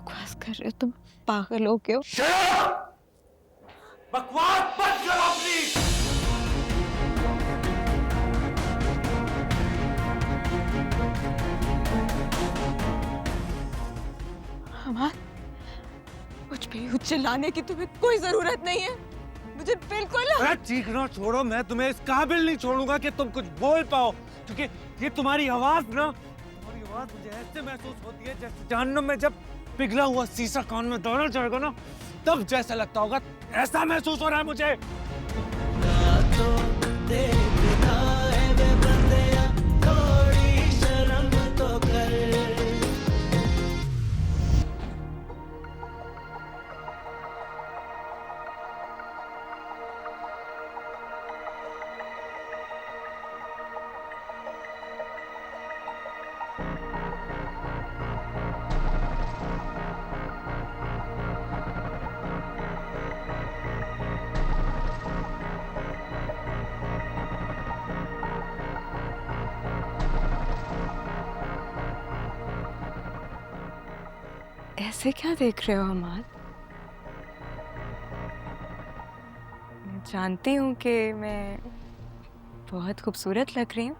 बकवास कर रहे हो तुम, पागल हो क्यों? बकवास बंद करो अपनी। हमाद, मुझ पे यूं चिल्लाने की तुम्हें कोई जरूरत नहीं है। मुझे बिल्कुल अरे चीखना छोड़ो, मैं तुम्हें इस काबिल नहीं छोड़ूंगा कि तुम कुछ बोल पाओ, क्योंकि ये तुम्हारी आवाज मुझे ऐसे महसूस होती है जैसे जहन्नुम में जब पिघला हुआ शीशा कान में दौड़ा जाएगा ना, तब जैसा लगता होगा, ऐसा महसूस हो रहा है मुझे। ऐसे क्या देख रहे हो हमाद? मैं जानती हूँ कि मैं बहुत खूबसूरत लग रही हूँ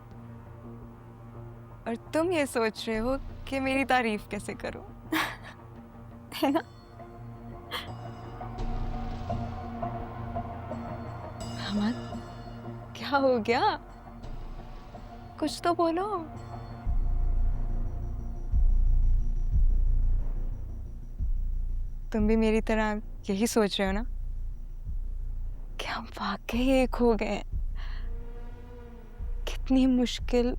और तुम ये सोच रहे हो कि मेरी तारीफ कैसे करूं। है ना? हमाद, क्या हो गया? कुछ तो बोलो। तुम भी मेरी तरह यही सोच रहे हो ना कि हम वाकई एक हो गए हैं? कितनी मुश्किल,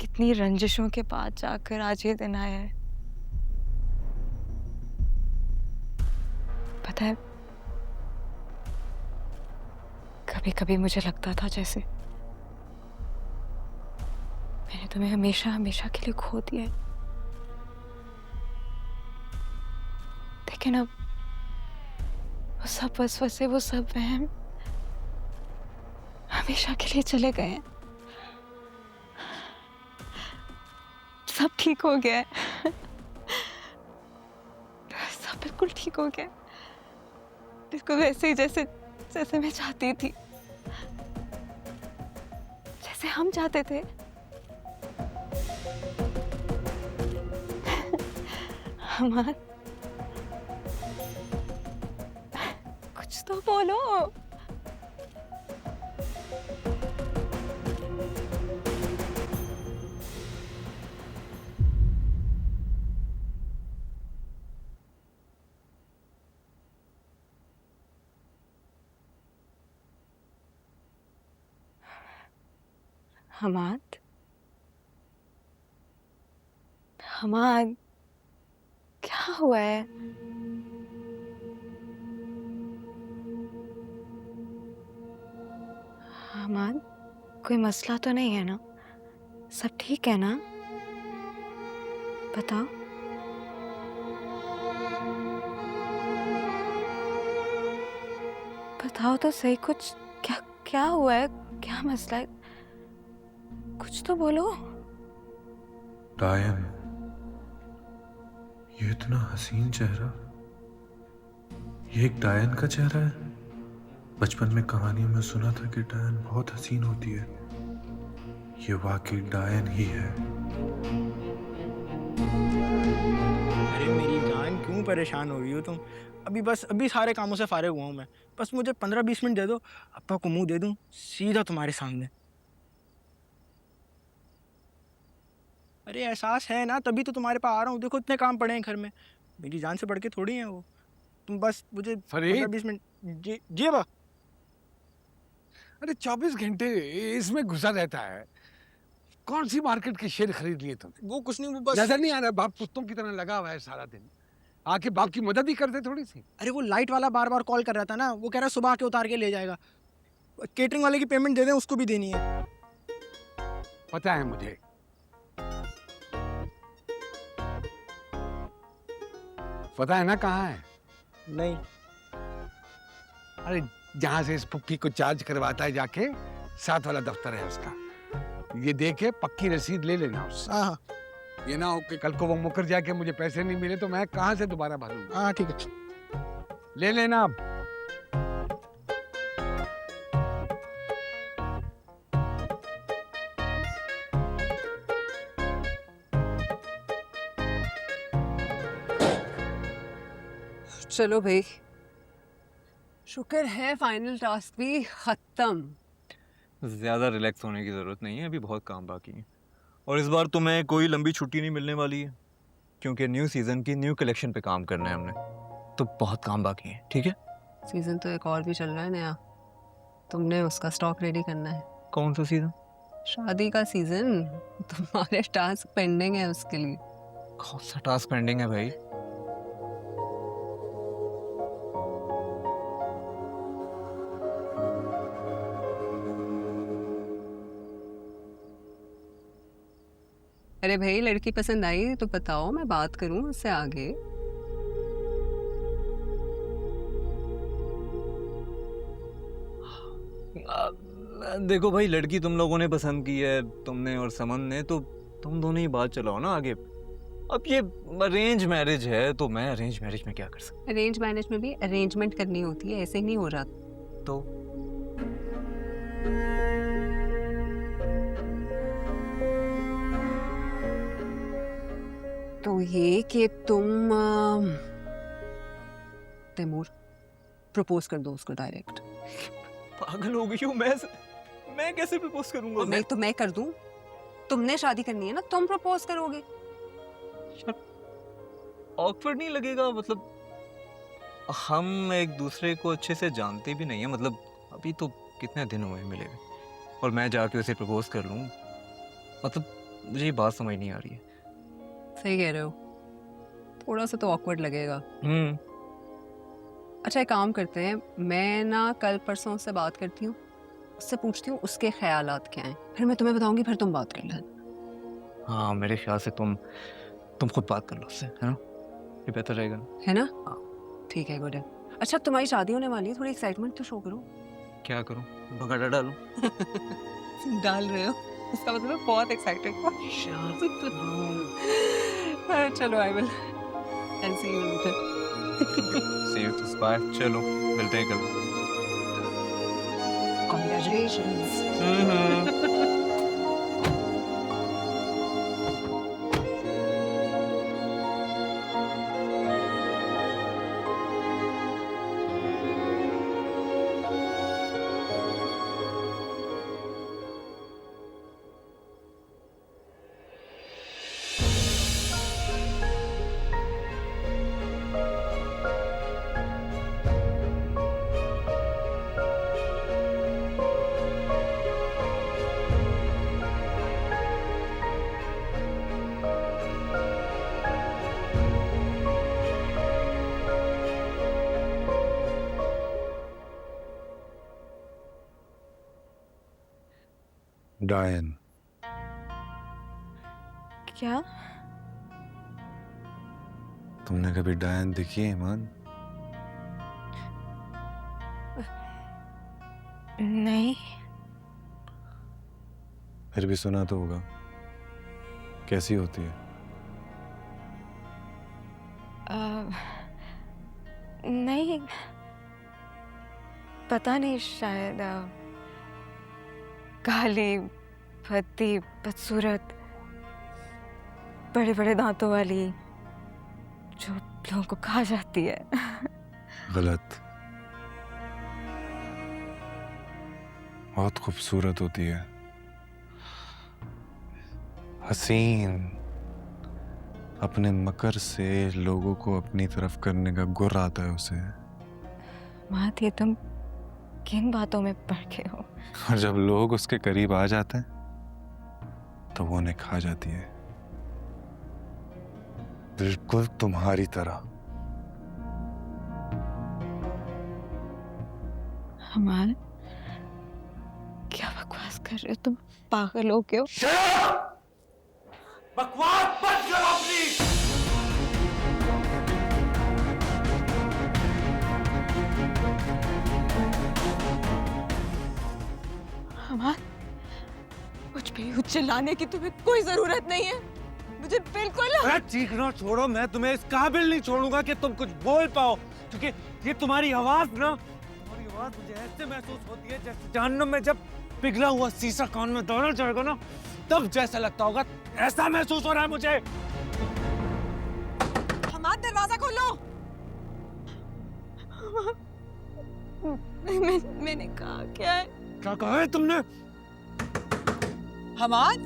कितनी रंजिशों के बाद जाकर आज ये दिन आया है। पता है, कभी कभी मुझे लगता था जैसे मैंने तुम्हें हमेशा हमेशा के लिए खो दिया है, लेकिन अब वो सब वसवसे, वो सब वहम हमेशा के लिए चले गए हैं। सब ठीक हो गया है। सब बिल्कुल ठीक हो गया, बिल्कुल वैसे ही जैसे जैसे मैं चाहती थी, जैसे हम चाहते थे। हमार, कुछ तो बोलो। हमाद, हमाद, क्या हुआ है? हमाद, कोई मसला तो नहीं है ना? सब ठीक है ना? बताओ। बताओ तो सही, कुछ क्या क्या हुआ है? क्या मसला है? कुछ तो बोलो। डायन, ये इतना हसीन चेहरा, ये एक डायन का चेहरा है। बचपन में कहानियों में सुना था कि डायन बहुत हसीन होती है। ये वाकई डायन ही है। अरे मेरी जान, क्यों परेशान हो रही हो तुम? अभी सारे कामों से फारिग हुआ हूँ मैं। बस मुझे 15-20 मिनट दे दो, अप्पा को मुंह दे दूं सीधा तुम्हारे सामने। अरे एहसास है ना, तभी तो तुम्हारे पास आ रहा हूँ। देखो इतने काम पड़े हैं घर में, मेरी जान से बढ़ के थोड़ी हैं वो। तुम बस मुझे फरीद, 15-20 मिनट। जी अब्बा। अरे 24 घंटे इसमें घुसा रहता है। कौन सी मार्केट की शेर खरीद लिए तुमने? वो कुछ नहीं, वो बस। नजर नहीं आ रहा बाप कुत्तों की तरह लगा हुआ है सारा दिन? आके बाप की मदद ही कर दे थोड़ी सी। अरे वो लाइट वाला बार बार कॉल कर रहा था ना, वो कह रहा है सुबह आके उतार के ले जाएगा। केटरिंग वाले की पेमेंट दे दें, उसको भी देनी है। पता है मुझे। पता है ना कहाँ है? नहीं। अरे जहां से इस पुप्पी को चार्ज करवाता है, जाके साथ वाला दफ्तर है उसका। ये देके पक्की रसीद ले लेना उससे। हाँ हाँ। ये ना हो कि कल को वो मुकर जाए कि मुझे पैसे नहीं मिले तो मैं कहाँ से दोबारा भरूंगा। हाँ ठीक है। ले लेना अब। चलो भाई, शुक्र है फाइनल टास्क भी खत्म। ज़्यादा रिलैक्स होने की ज़रूरत नहीं है, अभी बहुत काम बाकी है। और इस बार तुम्हें कोई लंबी छुट्टी नहीं मिलने वाली है, क्योंकि न्यू सीज़न की न्यू कलेक्शन पे काम करना है हमने, तो बहुत काम बाकी है। ठीक है? सीजन तो एक और भी चल रहा है नया, तुमने उसका स्टॉक रेडी करना है। कौन सा सीज़न? शादी का सीजन, तुम्हारे टास्क पेंडिंग है उसके लिए। कौन सा टास्क पेंडिंग है भाई? अरे भाई, लड़की पसंद आई तो बताओ, मैं बात करूं उससे आगे। देखो भाई, लड़की तुम लोगों ने पसंद की है, तुमने और समन ने, तो तुम दोनों ही बात चलाओ ना आगे। अब ये अरेंज मैरिज है, तो मैं अरेंज मैरिज में क्या कर सकता? अरेंज मैरिज में भी अरेंजमेंट करनी होती है, ऐसे ही नहीं हो रहा। तो तो ये कि तुम तैमूर प्रपोज कर दो उसको डायरेक्ट। पागल हो गई हूँ मैं कैसे प्रपोज करूंगा? मैं कर दूं? तुमने शादी करनी है ना, तुम प्रपोज करोगे। ऑकवर्ड नहीं लगेगा? मतलब हम एक दूसरे को अच्छे से जानते भी नहीं है, मतलब अभी तो कितने दिन हुए मिले हुए, और मैं जाके उसे प्रपोज कर लूं, मतलब मुझे ये बात समझ नहीं आ रही है। सही कह रहे हो, थोड़ा सा तो ऑकवर्ड लगेगा। अच्छा, एक काम करते हैं, मैं ना कल परसों से बात करती हूँ, उससे पूछती हूँ उसके ख्यालात क्या हैं, फिर मैं तुम्हें बताऊंगी, फिर तुम बात कर लेना। हाँ, मेरे ख्याल से तुम खुद बात कर लो उससे, है ना? ये बेहतर रहेगा ना? है ना? ठीक है, गुड है। अच्छा, तुम्हारी शादी होने वाली है, थोड़ी एक्साइटमेंट तो शो करो। क्या करूं? भगाड़ा डालूं? डाल रहे हो, इसका मतलब बहुत एक्साइटेड हो। चलो, I will see you later. See you to spy. चलो मिलते हैं कल। Congratulations. डायन, क्या? तुमने कभी डायन देखी है ईमान? नहीं। फिर भी सुना तो होगा। कैसी होती है? नहीं, पता नहीं, शायद काली, भद्दी, बदसूरत, बड़े बड़े दांतों वाली, जो लोगों को खा जाती है। गलत। बहुत खूबसूरत होती है, हसीन, अपने मकर से लोगों को अपनी तरफ करने का गुर आता है उसे। मात, ये तुम किन बातों में पड़ गए हो? और जब लोग उसके करीब आ जाते हैं तो वो उन्हें खा जाती है, बिल्कुल तुम्हारी तरह। हमार, क्या बकवास कर रहे हो तुम? पागल हो क्यों? बकवास बंद करो अपनी। हमार, मुझ पे यूं चिल्लाने की तुम्हें कोई जरूरत नहीं है। मुझे बिल्कुल अरे चीखना छोड़ो, मैं तुम्हें इस काबिल नहीं छोड़ूंगा कि तुम कुछ बोल पाओ, क्योंकि ये तुम्हारी आवाज ना, तुम्हारी आवाज मुझे ऐसे महसूस होती है जैसे जहन्नुम में जब पिघला हुआ शीशा कान में डाला जाएगा ना, तब जैसा लगता होगा, ऐसा महसूस हो रहा है मुझे। हमाद, दरवाजा खोलो। मैंने कहा क्या है? क्या कहा है तुमने? हमाद,